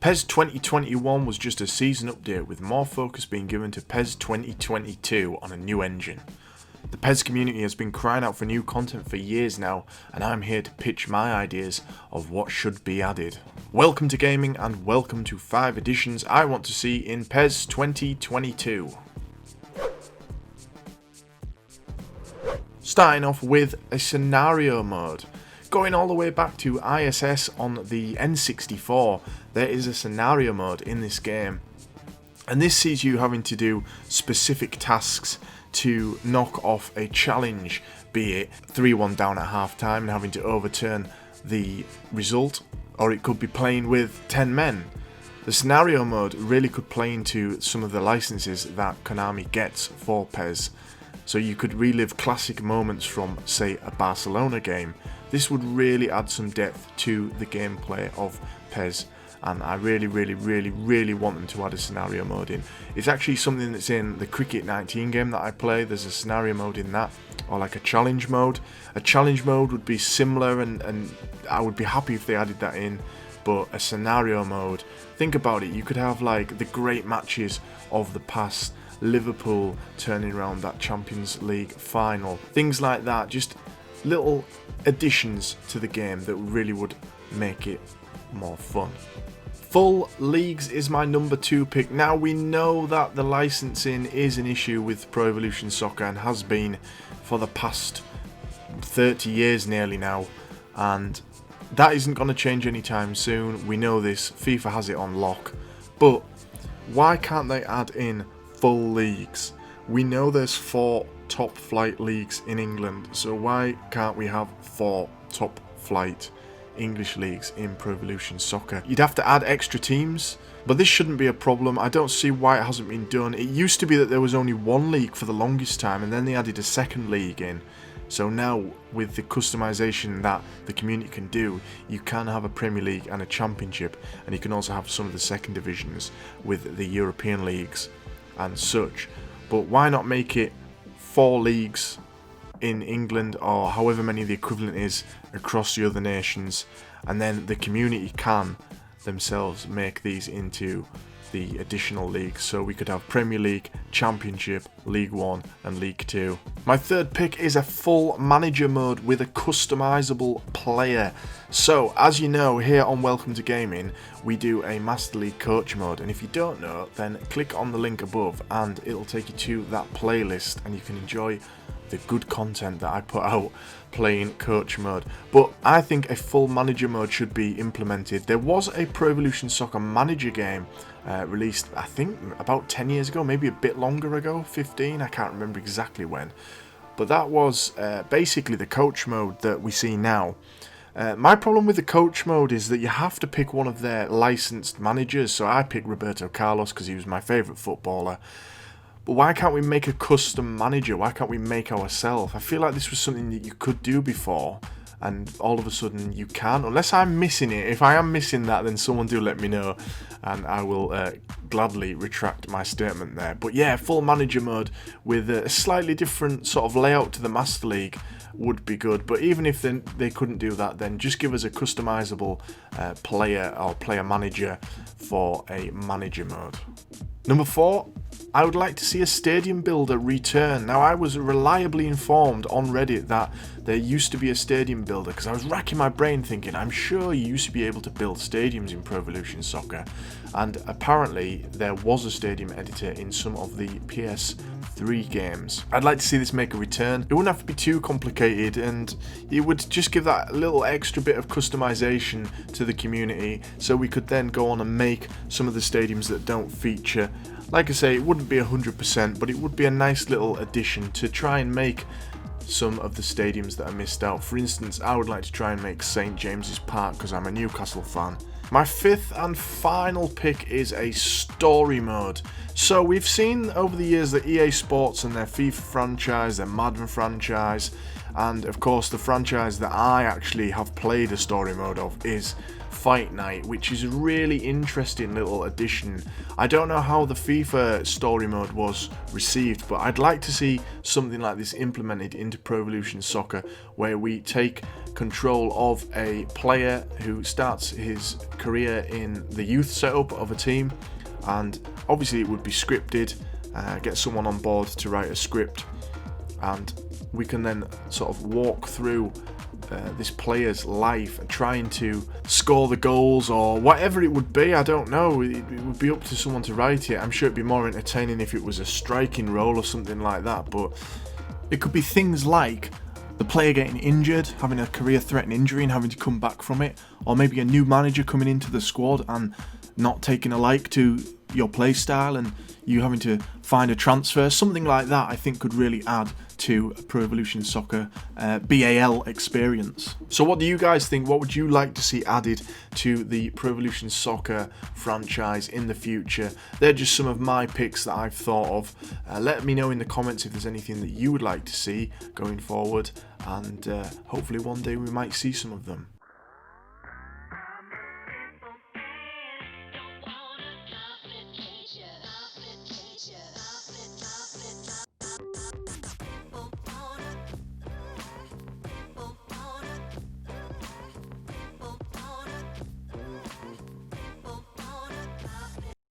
PES 2021 was just a season update with more focus being given to PES 2022 on a new engine. The PES community has been crying out for new content for years now, and I'm here to pitch my ideas of what should be added. Welcome to gaming and welcome to 5 additions I want to see in PES 2022. Starting off with a scenario mode. Going all the way back to ISS on the N64, there is a scenario mode in this game. And this sees you having to do specific tasks to knock off a challenge, be it 3-1 down at half time and having to overturn the result, or it could be playing with 10 men. The scenario mode really could play into some of the licenses that Konami gets for PES. So you could relive classic moments from, say, a Barcelona game. This would really add some depth to the gameplay of PES, and I really want them to add a scenario mode in. It's actually something that's in the Cricket 19 game that I play. There's a scenario mode in that, or like a challenge mode. A challenge mode would be similar, and I would be happy if they added that in, but a scenario mode, think about it, you could have like the great matches of the past, Liverpool turning around that Champions League final, things like that, just little additions to the game that really would make it more fun. Full leagues is my number 2 pick. Now we know that the licensing is an issue with Pro Evolution Soccer and has been for the past 30 years nearly now, and that isn't going to change anytime soon. We know this, FIFA has it on lock, but why can't they add in full leagues? We know there's 4 top flight leagues in England, so why can't we have 4 top flight English leagues in Pro Evolution Soccer? You'd have to add extra teams, but this shouldn't be a problem. I don't see why it hasn't been done. It used to be that there was only 1 league for the longest time, and then they added a second league in. So now, with the customization that the community can do, you can have a Premier League and a Championship, and you can also have some of the second divisions with the European leagues and such. But why not make it 4 leagues in England, or however many the equivalent is across the other nations, and then the community can themselves make these into the additional leagues, so we could have Premier League, Championship, League 1 and League 2. My third pick is a full manager mode with a customizable player. So as you know, here on Welcome to Gaming we do a Master League coach mode, and if you don't know, then click on the link above and it'll take you to that playlist and you can enjoy the good content that I put out playing coach mode. But I think a full manager mode should be implemented. There was a Pro Evolution Soccer manager game released, I think about 10 years ago, maybe a bit longer ago, 15, I can't remember exactly when, but that was basically the coach mode that we see now. My problem with the coach mode is that you have to pick one of their licensed managers, so I picked Roberto Carlos because he was my favourite footballer. But why can't we make a custom manager? Why can't we make ourselves? I feel like this was something that you could do before, and all of a sudden you can't, unless I'm missing it. If I am missing that, then someone do let me know, and I will gladly retract my statement there. But yeah, full manager mode with a slightly different sort of layout to the Master League would be good. But even if they couldn't do that, then just give us a customizable player or player manager for a manager mode. Number 4, I would like to see a stadium builder return. Now, I was reliably informed on Reddit that there used to be a stadium builder, because I was racking my brain thinking, I'm sure you used to be able to build stadiums in Pro Evolution Soccer, and apparently there was a stadium editor in some of the PS3 games. I'd like to see this make a return. It wouldn't have to be too complicated, and it would just give that little extra bit of customization to the community, so we could then go on and make some of the stadiums that don't feature. Like I say, it wouldn't be 100%, but it would be a nice little addition to try and make some of the stadiums that are missed out. For instance, I would like to try and make St James's Park because I'm a Newcastle fan. My 5th and final pick is a story mode. So we've seen over the years that EA Sports and their FIFA franchise, their Madden franchise, and of course the franchise that I actually have played a story mode of is fight night, which is a really interesting little addition. I don't know how the FIFA story mode was received, but I'd like to see something like this implemented into Pro Evolution Soccer, where we take control of a player who starts his career in the youth setup of a team, and obviously it would be scripted. Get someone on board to write a script, and we can then sort of walk through this player's life, trying to score the goals or whatever it would be. I don't know, it would be up to someone to write it. I'm sure it'd be more entertaining if it was a striking role or something like that, but it could be things like the player getting injured, having a career-threatening injury and having to come back from it, or maybe a new manager coming into the squad and not taking a like to your play style and you having to find a transfer. Something like that I think could really add to Pro Evolution Soccer BAL experience. So what do you guys think? What would you like to see added to the Pro Evolution Soccer franchise in the future? They're just some of my picks that I've thought of. Let me know in the comments if there's anything that you would like to see going forward, and hopefully one day we might see some of them.